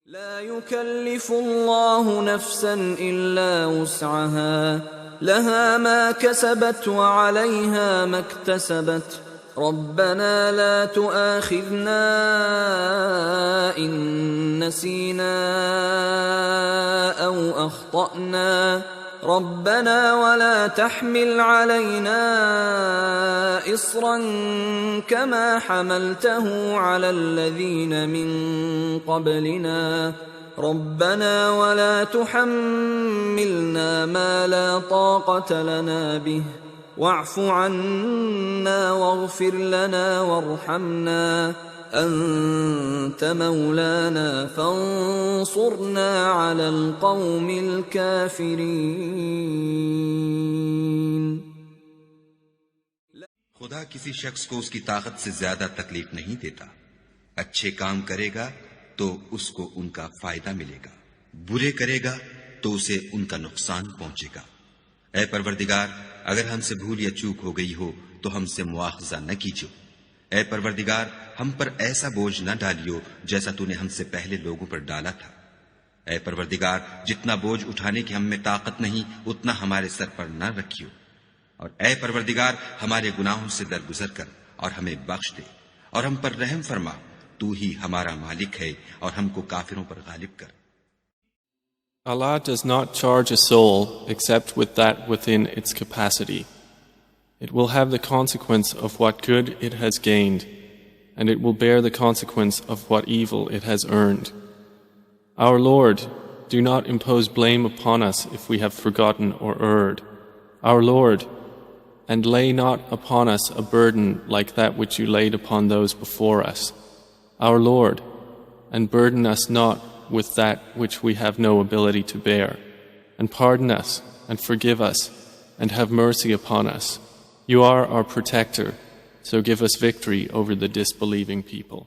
لا يكلف الله نفسا إلا وسعها لها ما كسبت وعليها ما اكتسبت ربنا لا تؤاخذنا إن نسينا أو أخطأنا ربنا ولا تحمل علينا إصرا كما حملته على الذين من قبلنا ربنا ولا تحملنا ما لا طاقة لنا به واعف عنا واغفر لنا وارحمنا أنت مولانا فانصرنا على القوم الكافرين. خدا کسی شخص کو اس کی طاقت سے زیادہ تکلیف نہیں دیتا. اچھے کام کرے گا تو اس کو ان کا فائدہ ملے گا، برے کرے گا تو اسے ان کا نقصان پہنچے گا. اے پروردگار، اگر ہم سے بھول یا چوک ہو گئی ہو تو ہم سے مؤاخذہ نہ کیجو. اے پروردگار، ہم پر ایسا بوجھ نہ ڈالیو جیسا تو نے ہم سے پہلے لوگوں پر ڈالا تھا. اے پروردگار، جتنا بوجھ اٹھانے کی ہم میں طاقت نہیں اتنا ہمارے سر پر نہ رکھیو. اور اے پروردگار، ہمارے گناہوں سے درگزر کر اور ہمیں بخش دے اور ہم پر رحم فرما. تو ہی ہمارا مالک ہے اور ہم کو کافروں پر غالب کر. Allah does not charge a soul except with that within its capacity. It will have the consequence of what good it has gained, and it will bear the consequence of what evil it has earned. Our Lord, do not impose blame upon us if we have forgotten or erred. Our Lord, and lay not upon us a burden like that which you laid upon those before us. Our Lord, and burden us not with that which we have no ability to bear, and pardon us, and forgive us, and have mercy upon us. You are our protector, so give us victory over the disbelieving people.